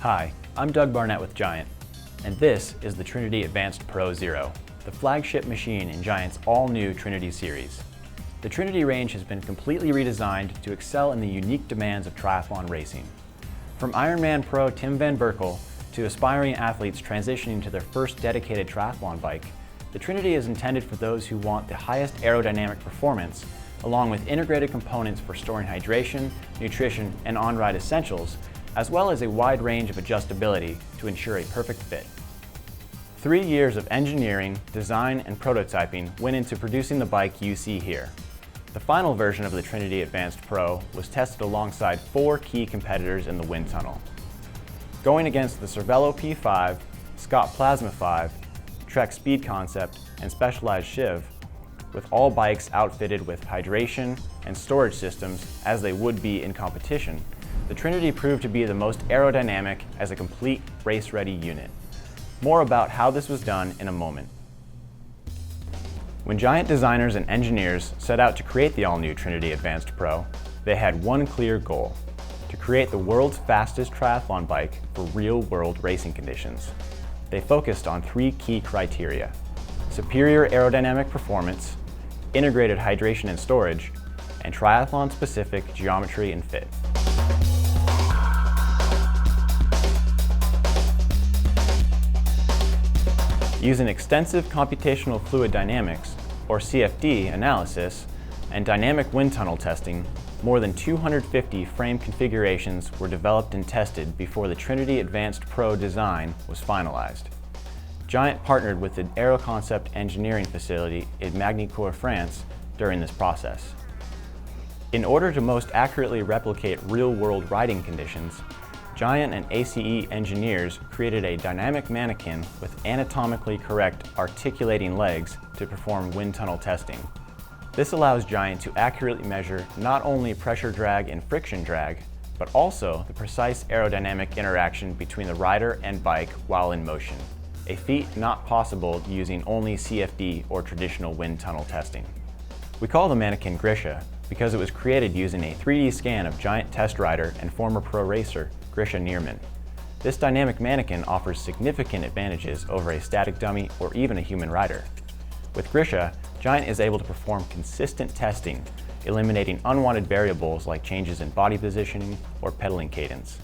Hi, I'm Doug Barnett with Giant, and this is the Trinity Advanced Pro Zero, the flagship machine in Giant's all-new Trinity series. The Trinity range has been completely redesigned to excel in the unique demands of triathlon racing. From Ironman pro Tim Van Berkel to aspiring athletes transitioning to their first dedicated triathlon bike, the Trinity is intended for those who want the highest aerodynamic performance, along with integrated components for storing hydration, nutrition, and on-ride essentials, as well as a wide range of adjustability to ensure a perfect fit. 3 years of engineering, design, and prototyping went into producing the bike you see here. The final version of the Trinity Advanced Pro was tested alongside 4 key competitors in the wind tunnel. Going against the Cervelo P5, Scott Plasma 5, Trek Speed Concept, and Specialized Shiv, with all bikes outfitted with hydration and storage systems as they would be in competition, the Trinity proved to be the most aerodynamic as a complete race-ready unit. More about how this was done in a moment. When Giant designers and engineers set out to create the all-new Trinity Advanced Pro, they had one clear goal: to create the world's fastest triathlon bike for real-world racing conditions. They focused on 3 key criteria: superior aerodynamic performance, integrated hydration and storage, and triathlon-specific geometry and fit. Using extensive computational fluid dynamics, or CFD, analysis and dynamic wind tunnel testing, more than 250 frame configurations were developed and tested before the Trinity Advanced Pro design was finalized. Giant partnered with the AeroConcept engineering facility in Magny-Cours, France during this process. In order to most accurately replicate real-world riding conditions, Giant and ACE engineers created a dynamic mannequin with anatomically correct articulating legs to perform wind tunnel testing. This allows Giant to accurately measure not only pressure drag and friction drag, but also the precise aerodynamic interaction between the rider and bike while in motion, a feat not possible using only CFD or traditional wind tunnel testing. We call the mannequin Grisha because it was created using a 3D scan of Giant test rider and former pro racer Grisha Neerman. This dynamic mannequin offers significant advantages over a static dummy or even a human rider. With Grisha, Giant is able to perform consistent testing, eliminating unwanted variables like changes in body positioning or pedaling cadence.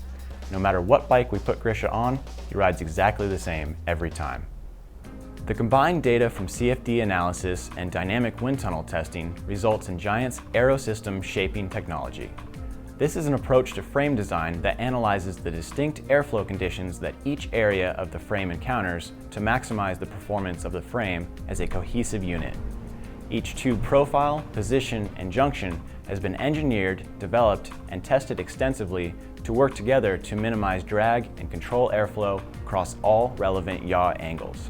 No matter what bike we put Grisha on, he rides exactly the same every time. The combined data from CFD analysis and dynamic wind tunnel testing results in Giant's Aerosystem shaping technology. This is an approach to frame design that analyzes the distinct airflow conditions that each area of the frame encounters to maximize the performance of the frame as a cohesive unit. Each tube profile, position, and junction has been engineered, developed, and tested extensively to work together to minimize drag and control airflow across all relevant yaw angles.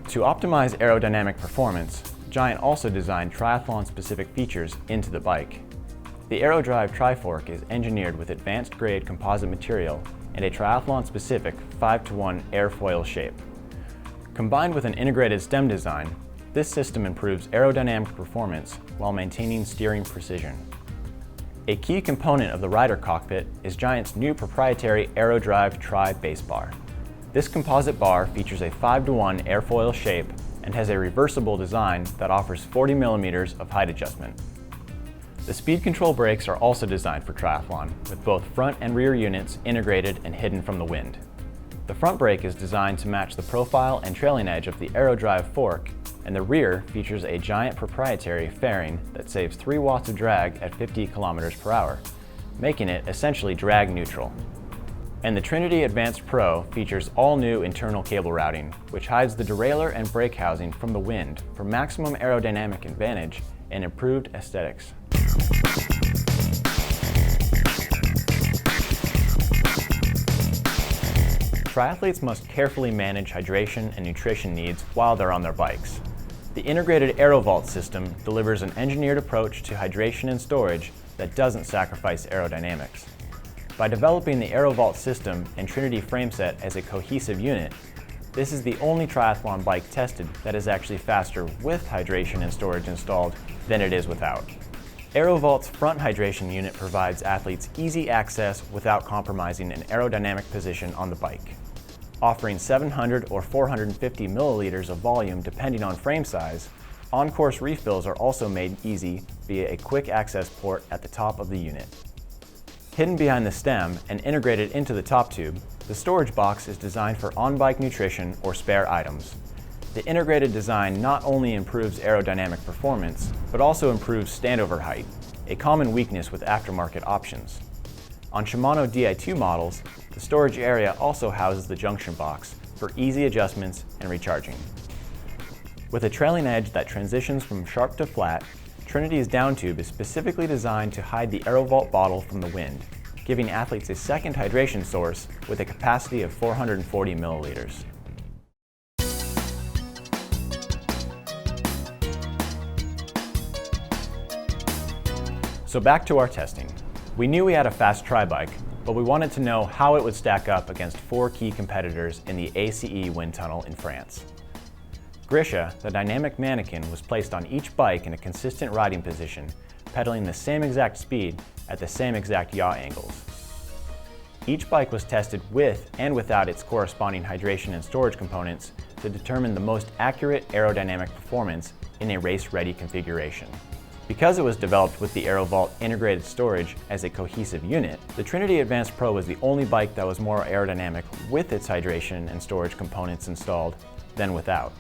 To optimize aerodynamic performance, Giant also designed triathlon-specific features into the bike. The AeroDrive Trifork is engineered with advanced-grade composite material and a triathlon-specific 5:1 airfoil shape. Combined with an integrated stem design, this system improves aerodynamic performance while maintaining steering precision. A key component of the rider cockpit is Giant's new proprietary AeroDrive Tri base bar. This composite bar features a 5:1 airfoil shape and has a reversible design that offers 40 millimeters of height adjustment. The speed control brakes are also designed for triathlon, with both front and rear units integrated and hidden from the wind. The front brake is designed to match the profile and trailing edge of the AeroDrive fork, and the rear features a Giant proprietary fairing that saves 3 watts of drag at 50 kilometers per hour, making it essentially drag neutral. And the Trinity Advanced Pro features all-new internal cable routing, which hides the derailleur and brake housing from the wind for maximum aerodynamic advantage and improved aesthetics. Triathletes must carefully manage hydration and nutrition needs while they're on their bikes. The integrated AeroVault system delivers an engineered approach to hydration and storage that doesn't sacrifice aerodynamics. By developing the AeroVault system and Trinity frameset as a cohesive unit, this is the only triathlon bike tested that is actually faster with hydration and storage installed than it is without. AeroVault's front hydration unit provides athletes easy access without compromising an aerodynamic position on the bike. Offering 700 or 450 milliliters of volume depending on frame size, on-course refills are also made easy via a quick access port at the top of the unit. Hidden behind the stem and integrated into the top tube, the storage box is designed for on-bike nutrition or spare items. The integrated design not only improves aerodynamic performance, but also improves standover height, a common weakness with aftermarket options. On Shimano Di2 models, the storage area also houses the junction box for easy adjustments and recharging. With a trailing edge that transitions from sharp to flat, Trinity's down tube is specifically designed to hide the AeroVault bottle from the wind, giving athletes a second hydration source with a capacity of 440 milliliters. So back to our testing. We knew we had a fast tri-bike, but we wanted to know how it would stack up against 4 key competitors in the ACE wind tunnel in France. Grisha, the dynamic mannequin, was placed on each bike in a consistent riding position, pedaling the same exact speed at the same exact yaw angles. Each bike was tested with and without its corresponding hydration and storage components to determine the most accurate aerodynamic performance in a race-ready configuration. Because it was developed with the AeroVault integrated storage as a cohesive unit, the Trinity Advanced Pro was the only bike that was more aerodynamic with its hydration and storage components installed than without.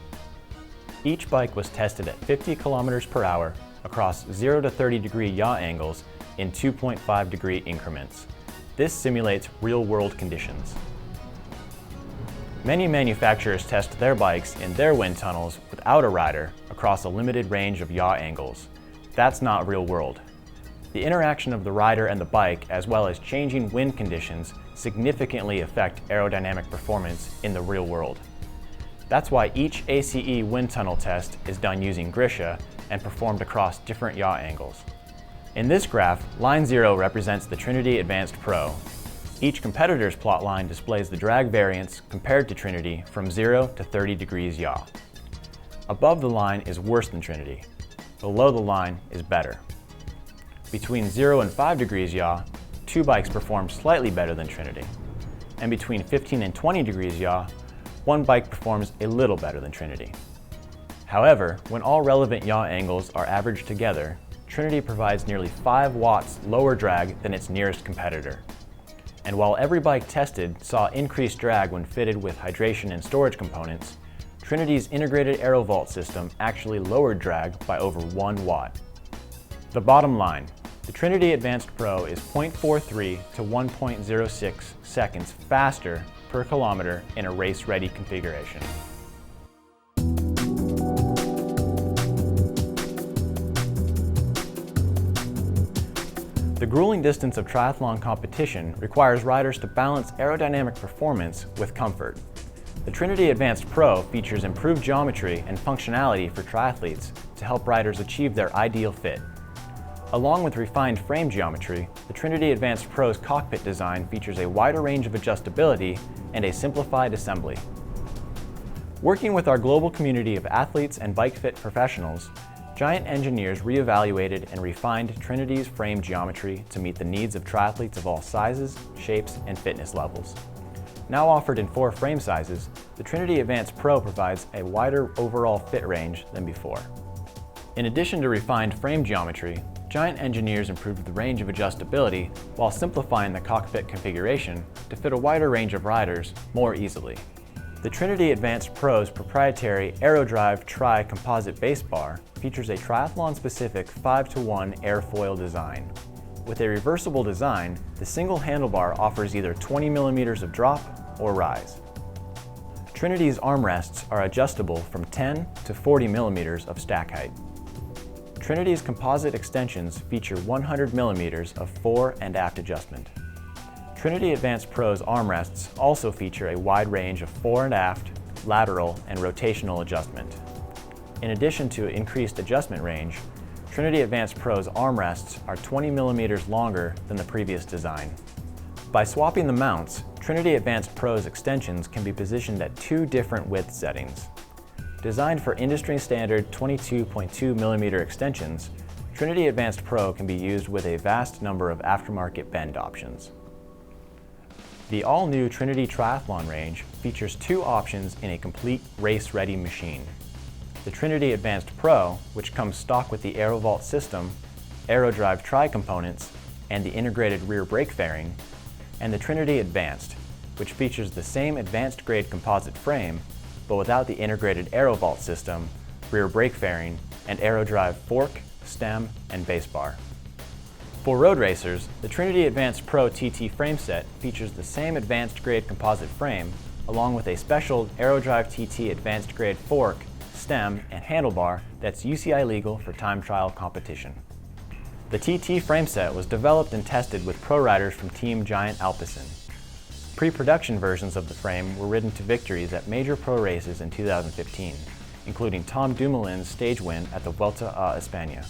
Each bike was tested at 50 kilometers per hour across 0 to 30 degree yaw angles in 2.5 degree increments. This simulates real-world conditions. Many manufacturers test their bikes in their wind tunnels without a rider across a limited range of yaw angles. That's not real world. The interaction of the rider and the bike, as well as changing wind conditions, significantly affect aerodynamic performance in the real world. That's why each ACE wind tunnel test is done using Grisha and performed across different yaw angles. In this graph, line 0 represents the Trinity Advanced Pro. Each competitor's plot line displays the drag variance compared to Trinity from 0 to 30 degrees yaw. Above the line is worse than Trinity. Below the line is better. Between 0 and 5 degrees yaw, 2 bikes perform slightly better than Trinity. And between 15 and 20 degrees yaw, 1 bike performs a little better than Trinity. However, when all relevant yaw angles are averaged together, Trinity provides nearly 5 watts lower drag than its nearest competitor. And while every bike tested saw increased drag when fitted with hydration and storage components, Trinity's integrated AeroVault system actually lowered drag by over 1 watt. The bottom line, the Trinity Advanced Pro is 0.43 to 1.06 seconds faster per kilometer in a race-ready configuration. The grueling distance of triathlon competition requires riders to balance aerodynamic performance with comfort. The Trinity Advanced Pro features improved geometry and functionality for triathletes to help riders achieve their ideal fit. Along with refined frame geometry, the Trinity Advanced Pro's cockpit design features a wider range of adjustability and a simplified assembly. Working with our global community of athletes and bike fit professionals, Giant engineers reevaluated and refined Trinity's frame geometry to meet the needs of triathletes of all sizes, shapes, and fitness levels. Now offered in 4 frame sizes, the Trinity Advanced Pro provides a wider overall fit range than before. In addition to refined frame geometry, Giant engineers improved the range of adjustability while simplifying the cockpit configuration to fit a wider range of riders more easily. The Trinity Advanced Pro's proprietary AeroDrive Tri-composite base bar features a triathlon-specific 5-to-1 airfoil design. With a reversible design, the single handlebar offers either 20 millimeters of drop or rise. Trinity's armrests are adjustable from 10 to 40 millimeters of stack height. Trinity's composite extensions feature 100 millimeters of fore and aft adjustment. Trinity Advanced Pro's armrests also feature a wide range of fore and aft, lateral, and rotational adjustment. In addition to increased adjustment range, Trinity Advanced Pro's armrests are 20 millimeters longer than the previous design. By swapping the mounts, Trinity Advanced Pro's extensions can be positioned at 2 different width settings. Designed for industry standard 22.2 millimeter extensions, Trinity Advanced Pro can be used with a vast number of aftermarket bend options. The all-new Trinity Triathlon range features two options in a complete race-ready machine. The Trinity Advanced Pro, which comes stock with the AeroVault system, AeroDrive tri-components, and the integrated rear brake fairing, and the Trinity Advanced, which features the same advanced-grade composite frame, but without the integrated AeroVault system, rear brake fairing, and AeroDrive fork, stem, and base bar. For road racers, the Trinity Advanced Pro TT frame set features the same advanced grade composite frame, along with a special AeroDrive TT advanced grade fork, stem, and handlebar that's UCI legal for time trial competition. The TT frame set was developed and tested with pro riders from Team Giant Alpecin. Pre-production versions of the frame were ridden to victories at major pro races in 2015, including Tom Dumoulin's stage win at the Vuelta a España.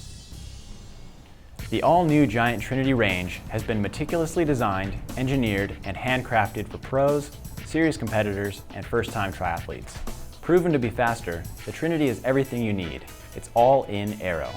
The all-new Giant Trinity range has been meticulously designed, engineered, and handcrafted for pros, series competitors, and first-time triathletes. Proven to be faster, the Trinity is everything you need. It's all in aero.